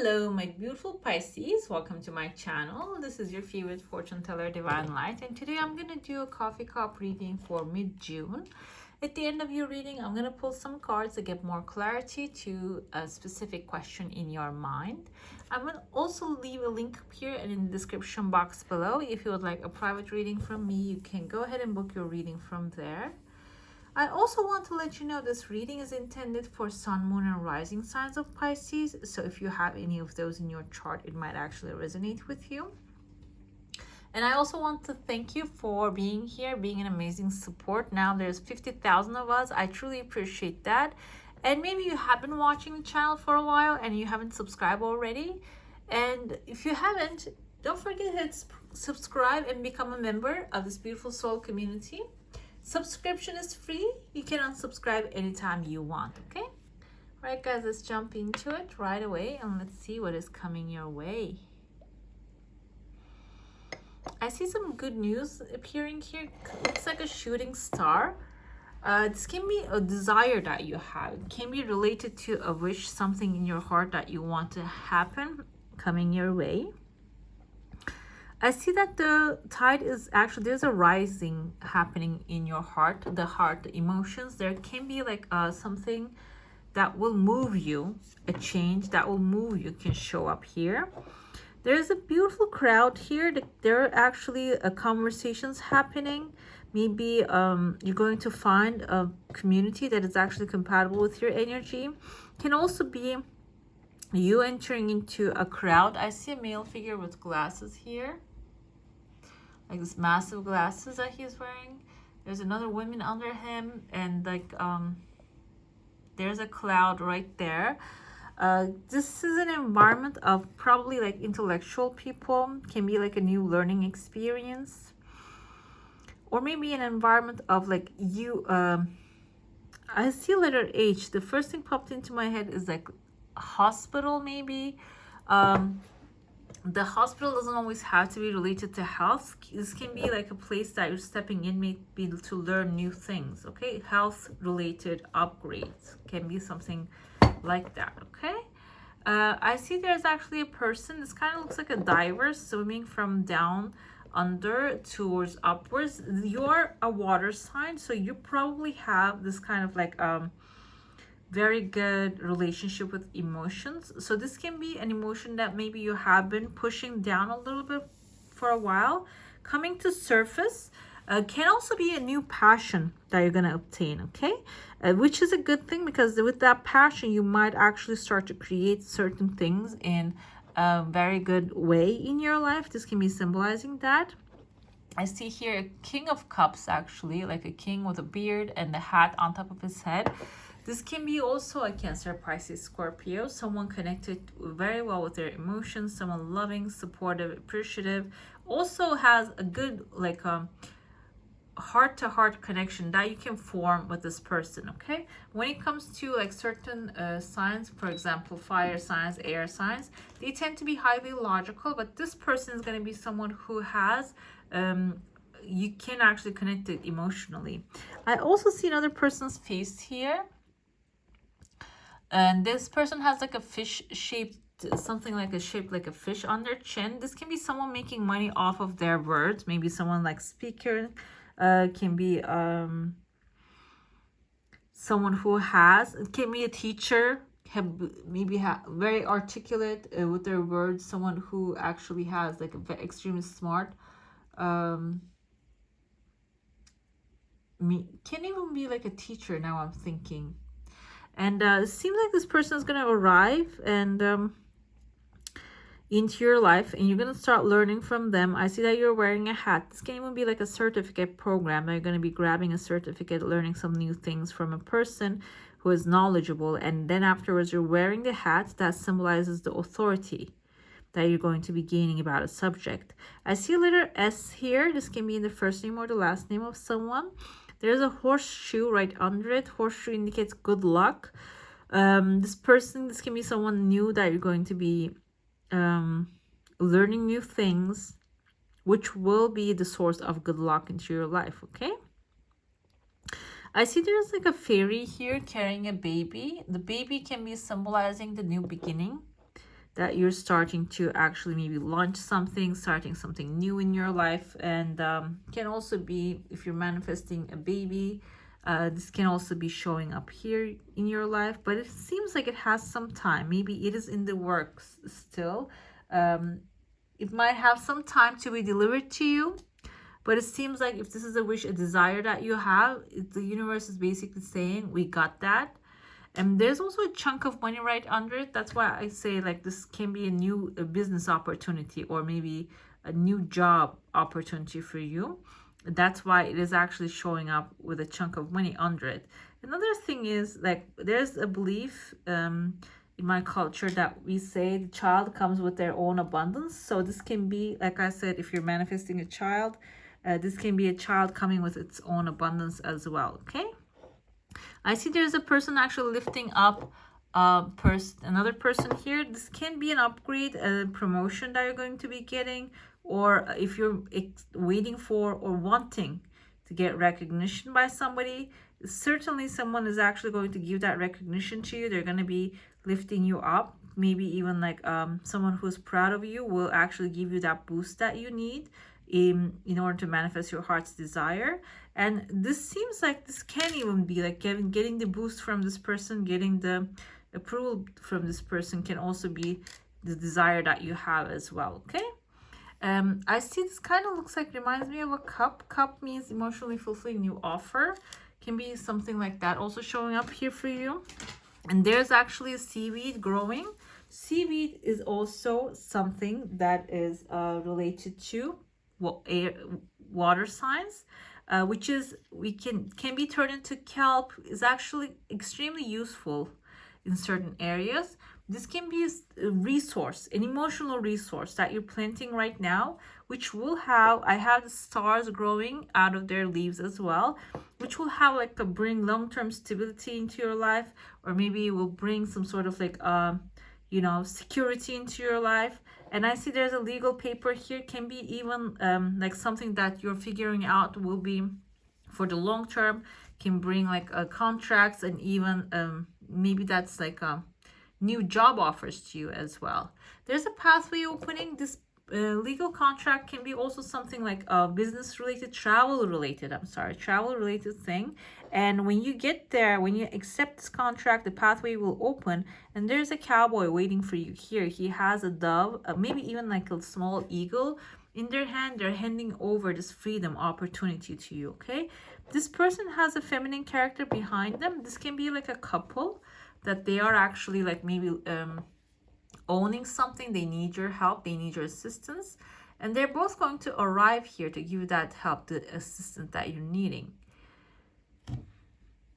Hello, my beautiful Pisces. Welcome to my channel. This is your favorite fortune teller, Divine Light, and today I'm going to do a coffee cup reading for mid-June. At the end of your reading, I'm going to pull some cards to get more clarity to a specific question in your mind. I'm going to also leave a link up here and in the description box below. If you would like a private reading from me, you can go ahead and book your reading from there. I also want to let you know this reading is intended for sun, moon, and rising signs of Pisces. So if you have any of those in your chart, it might actually resonate with you. And I also want to thank you for being here, being an amazing support. Now there's 50,000 of us. I truly appreciate that. And maybe you have been watching the channel for a while and you haven't subscribed already. And if you haven't, don't forget to hit subscribe and become a member of this beautiful soul community. Subscription is free. You can unsubscribe anytime you want, okay? All right, guys, let's jump into it right away and let's see what is coming your way. I see some good news appearing here. Looks like a shooting star. This can be a desire that you have. It can be related to a wish, something in your heart that you want to happen coming your way. I see that the tide is actually, there's a rising happening in your heart, the emotions. There can be like something that will move you, a change that will move you can show up here. There's a beautiful crowd here. There are actually conversations happening. Maybe you're going to find a community that is actually compatible with your energy. Can also be you entering into a crowd. I see a male figure with glasses here, like this massive glasses that he's wearing. There's another woman under him, and like there's a cloud right there. This is an environment of probably like intellectual people. Can be like a new learning experience, or maybe an environment of like you. I see letter H. The first thing popped into my head is like hospital, maybe. The hospital doesn't always have to be related to health. This can be like a place that you're stepping in, maybe to learn new things, okay? Health related upgrades can be something like that, okay? I see there's actually a person. This kind of looks like a diver swimming from down under towards upwards. You're a water sign, so you probably have this kind of like very good relationship with emotions. So this can be an emotion that maybe you have been pushing down a little bit for a while, coming to surface. Can also be a new passion that you're going to obtain, okay? Which is a good thing, because with that passion you might actually start to create certain things in a very good way in your life. This can be symbolizing that. I see here a king of cups, actually, like a king with a beard and a hat on top of his head. This can be also a Cancer, Pisces, Scorpio, someone connected very well with their emotions, someone loving, supportive, appreciative, also has a good like heart-to-heart connection that you can form with this person, okay? When it comes to like certain signs, for example, fire signs, air signs, they tend to be highly logical, but this person is going to be someone who has you can actually connect it emotionally. I also see another person's face here. And this person has like a fish shaped, something like a shape like a fish on their chin. This can be someone making money off of their words. Maybe someone like speaker, can be someone who has, it can be a teacher, maybe very articulate with their words, someone who actually has like a extremely smart. Can even be like a teacher, now I'm thinking. And it seems like this person is going to arrive and into your life, and you're going to start learning from them. I see that you're wearing a hat. This can even be like a certificate program. You're going to be grabbing a certificate, learning some new things from a person who is knowledgeable. And then afterwards, you're wearing the hat that symbolizes the authority that you're going to be gaining about a subject. I see a letter S here. This can be in the first name or the last name of someone. There's a horseshoe right under it. Horseshoe indicates good luck. This can be someone new that you're going to be learning new things, which will be the source of good luck into your life, okay? I see there's like a fairy here carrying a baby. The baby can be symbolizing the new beginning. that you're starting to actually maybe launch something, starting something new in your life. And can also be if you're manifesting a baby, this can also be showing up here in your life, but it seems like it has some time. Maybe it is in the works still. It might have some time to be delivered to you, but it seems like if this is a wish, a desire that you have, the universe is basically saying, we got that. And there's also a chunk of money right under it. That's why I say like this can be a business opportunity, or maybe a new job opportunity for you. That's why it is actually showing up with a chunk of money under it. Another thing is like there's a belief in my culture that we say the child comes with their own abundance. So this can be, like I said, if you're manifesting a child, this can be a child coming with its own abundance as well. Okay. I see there's a person actually lifting up another person here. This can be an upgrade, a promotion that you're going to be getting, or if you're waiting for or wanting to get recognition by somebody, certainly someone is actually going to give that recognition to you. They're going to be lifting you up. Maybe even like someone who's proud of you will actually give you that boost that you need in order to manifest your heart's desire. And this seems like this can even be like getting the boost from this person, getting the approval from this person can also be the desire that you have as well. Okay. I see this kind of looks like, reminds me of a cup. Cup means emotionally fulfilling new offer. Can be something like that also showing up here for you. And there's actually a seaweed growing. Seaweed is also something that is related to water signs, which is can be turned into kelp. Is actually extremely useful in certain areas. This can be a resource, an emotional resource that you're planting right now, which will have, I have the stars growing out of their leaves as well, which will have like bring long-term stability into your life, or maybe it will bring some sort of like security into your life. And I see there's a legal paper here. Can be even like something that you're figuring out will be for the long term, can bring like contracts, and even maybe that's like new job offers to you as well. There's a pathway opening. This legal contract can be also something like a business related, travel related thing. And when you get there, when you accept this contract, the pathway will open, and there's a cowboy waiting for you here. He has a dove, maybe even like a small eagle in their hand. They're handing over this freedom opportunity to you. Okay, this person has a feminine character behind them. This can be like a couple that they are actually like maybe owning something. They need your help, they need your assistance, and they're both going to arrive here to give you that help, the assistance that you're needing.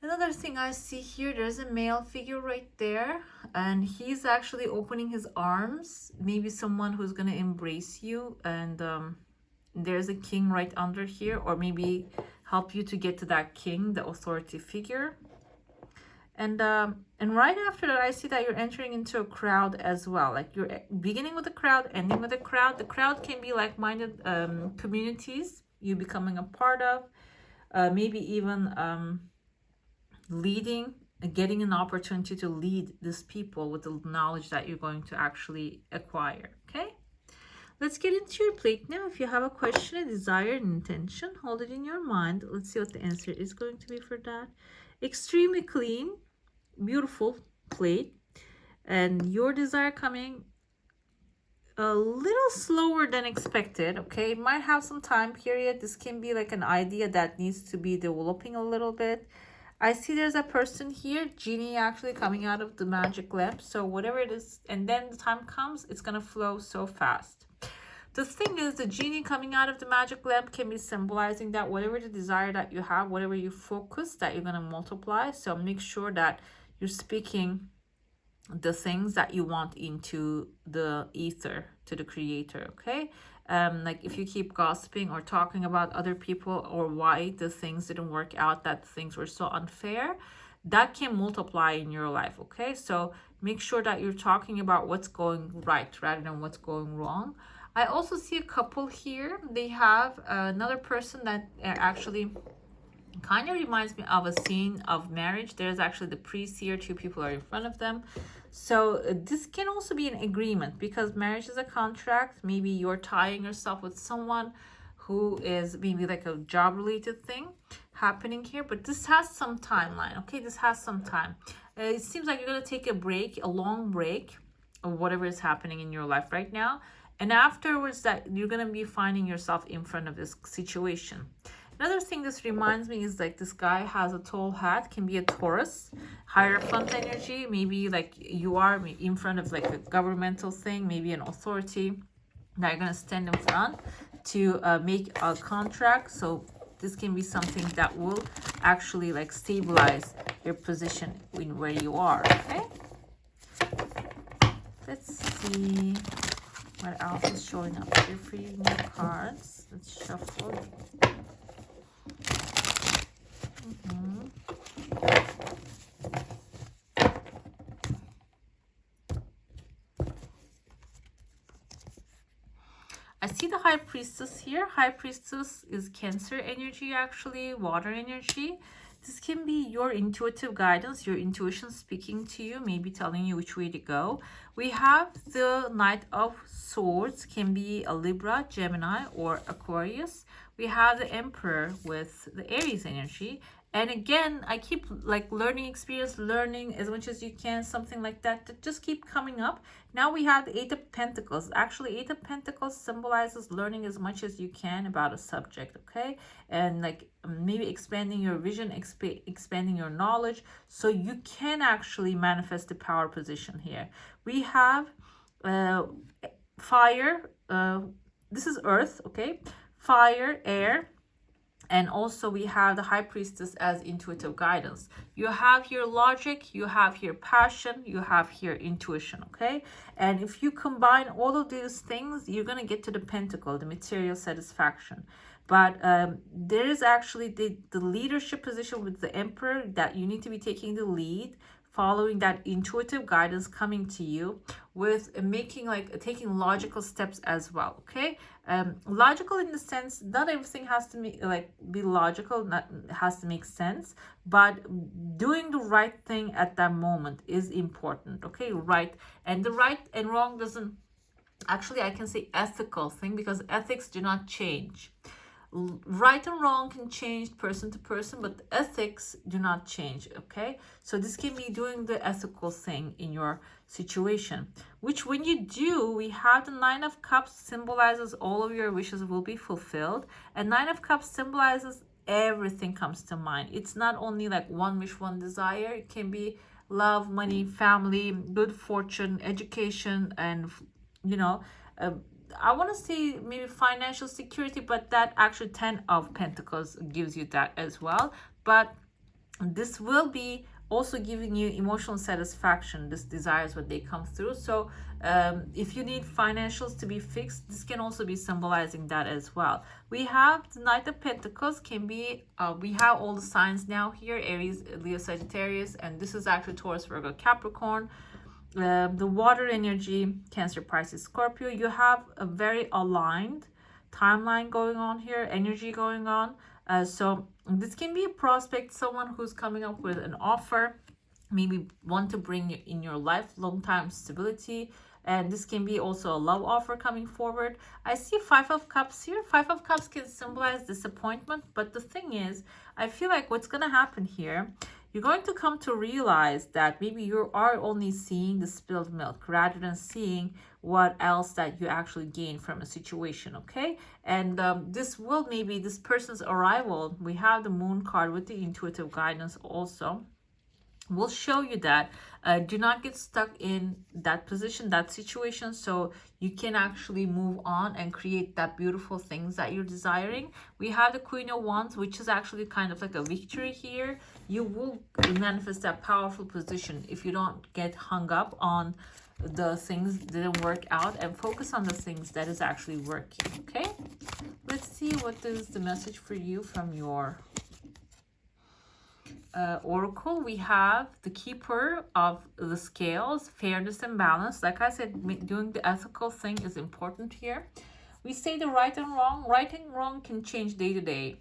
Another thing I see here, there's a male figure right there, and he's actually opening his arms, maybe someone who's going to embrace you. And there's a king right under here, or maybe help you to get to that king, the authority figure. And right after that, I see that you're entering into a crowd as well. Like you're beginning with a crowd, ending with a crowd. The crowd can be like-minded communities you becoming a part of. Maybe even leading, getting an opportunity to lead these people with the knowledge that you're going to actually acquire. Okay, let's get into your plate now. If you have a question, a desire, an intention, hold it in your mind. Let's see what the answer is going to be for that. Extremely clean, beautiful plate, and your desire coming a little slower than expected. Okay, it might have some time period. This can be like an idea that needs to be developing a little bit. I see there's a person here, genie actually coming out of the magic lamp. So whatever it is, and then the time comes, it's gonna flow so fast. The thing is, the genie coming out of the magic lamp can be symbolizing that whatever the desire that you have, whatever you focus, that you're gonna multiply. So make sure that you're speaking the things that you want into the ether, to the creator. Okay, like if you keep gossiping or talking about other people, or why the things didn't work out, that things were so unfair, that can multiply in your life. Okay, so make sure that you're talking about what's going right rather than what's going wrong. I also see a couple here. They have another person that actually kind of reminds me of a scene of marriage. There's actually the priest here, two people are in front of them. So this can also be an agreement, because marriage is a contract. Maybe you're tying yourself with someone who is maybe like a job related thing happening here, but this has some timeline. Okay, this has some time. It seems like you're going to take a break, a long break of whatever is happening in your life right now, and afterwards that you're going to be finding yourself in front of this situation. Another thing this reminds me is like this guy has a tall hat, can be a Taurus, Hierophant energy. Maybe like you are in front of like a governmental thing, maybe an authority that you're going to stand in front to make a contract. So this can be something that will actually like stabilize your position in where you are. Okay, let's see what else is showing up here for you. More cards. Let's shuffle. I see the High Priestess here. High Priestess is Cancer energy, actually, water energy. This can be your intuitive guidance, your intuition speaking to you, maybe telling you which way to go. We have the Knight of Swords, can be a Libra, Gemini, or Aquarius. We have the Emperor with the Aries energy. And again, I keep like learning experience, learning as much as you can, something like that, to just keep coming up. Now we have the Eight of Pentacles. Actually, Eight of Pentacles symbolizes learning as much as you can about a subject, okay? And like maybe expanding your vision, expanding your knowledge, so you can actually manifest the power position here. We have fire. This is earth, okay? Fire, air. And also we have the High Priestess as intuitive guidance. You have here logic, you have here passion, you have here intuition, okay? And if you combine all of these things, you're going to get to the Pentacle, the material satisfaction. But there is actually the leadership position with the Emperor, that you need to be taking the lead, following that intuitive guidance coming to you, with making like taking logical steps as well. Okay, logical in the sense, not everything has to be logical, not has to make sense, but doing the right thing at that moment is important. Okay, right, and the right and wrong doesn't, actually I can say ethical thing, because ethics do not change. Right and wrong can change person to person, but ethics do not change. Okay, so this can be doing the ethical thing in your situation, which when you do, we have the Nine of Cups symbolizes all of your wishes will be fulfilled, and Nine of Cups symbolizes everything comes to mind. It's not only like one wish, one desire. It can be love, money, family, good fortune, education, and you know, I want to say maybe financial security, but that actually 10 of Pentacles gives you that as well. But this will be also giving you emotional satisfaction, this desires when they come through. So if you need financials to be fixed, this can also be symbolizing that as well. We have the Knight of Pentacles, can be we have all the signs now here: Aries, Leo, Sagittarius, and this is actually Taurus, Virgo, Capricorn. The water energy, Cancer, Pisces, Scorpio. You have a very aligned timeline going on here, energy going on. So this can be a prospect, someone who's coming up with an offer, maybe want to bring in your life long time stability. And this can be also a love offer coming forward. I see Five of Cups here. Five of Cups can symbolize disappointment, but the thing is, I feel like what's going to happen here, you're going to come to realize that maybe you are only seeing the spilled milk rather than seeing what else that you actually gain from a situation, okay? And this will, maybe this person's arrival, we have the Moon card with the intuitive guidance also, will show you that do not get stuck in that position, that situation, so you can actually move on and create that beautiful things that you're desiring. We have the Queen of Wands, which is actually kind of like a victory here. You will manifest that powerful position if you don't get hung up on the things that didn't work out, and focus on the things that is actually working. Okay, let's see what is the message for you from your oracle. We have the Keeper of the Scales, fairness and balance. Like I said, doing the ethical thing is important here. We say the right and wrong. Right and wrong can change day to day.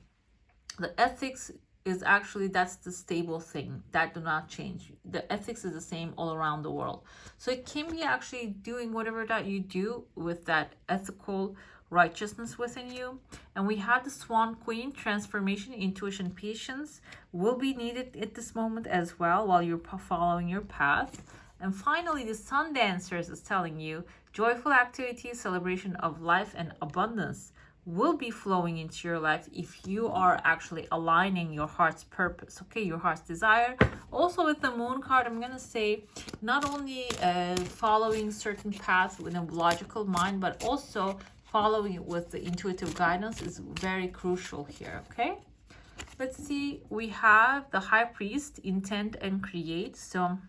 The ethics is actually, that's the stable thing that do not change. The ethics is the same all around the world. So it can be actually doing whatever that you do with that ethical righteousness within you. And we have the Swan Queen, transformation, intuition, patience will be needed at this moment as well while you're following your path. And finally, the Sun Dancers is telling you joyful activities, celebration of life, and abundance will be flowing into your life if you are actually aligning your heart's purpose, okay, your heart's desire. Also with the Moon card, I'm gonna say not only following certain paths with a logical mind, but also following it with the intuitive guidance is very crucial here, okay? Let's see, we have the High Priest, intend and create. So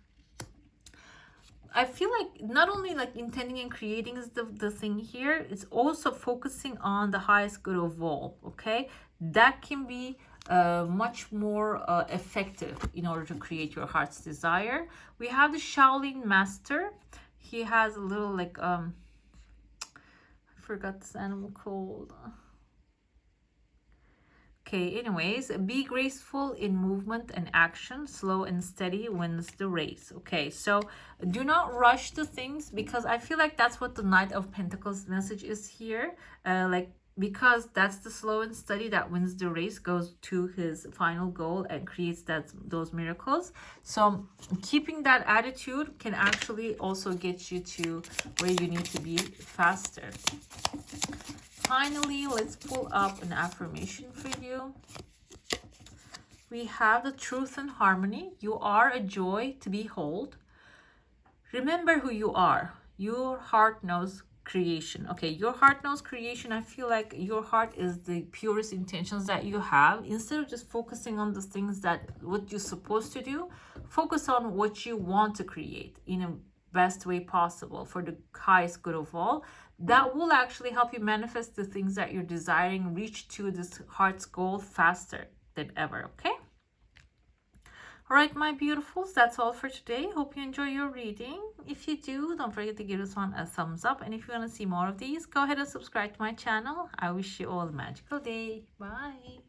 I feel like not only like intending and creating is the thing here, it's also focusing on the highest good of all, okay? That can be much more effective in order to create your heart's desire. We have the Shaolin Master. He has a little like, I forgot this animal called. Okay, anyways, be graceful in movement and action. Slow and steady wins the race. Okay, so do not rush the things, because I feel like that's what the Knight of Pentacles message is here. Because that's the slow and steady that wins the race, goes to his final goal and creates those miracles. So keeping that attitude can actually also get you to where you need to be faster. Finally, let's pull up an affirmation for you. We have the Truth and Harmony. You are a joy to behold. Remember who you are. Your heart knows creation. Okay, your heart knows creation. I feel like your heart is the purest intentions that you have. Instead of just focusing on the things that what you're supposed to do, focus on what you want to create in a best way possible for the highest good of all. That will actually help you manifest the things that you're desiring, reach to this heart's goal faster than ever, okay? All right, my beautifuls, that's all for today. Hope you enjoy your reading. If you do, don't forget to give this one a thumbs up. And if you want to see more of these, go ahead and subscribe to my channel. I wish you all a magical day. Bye.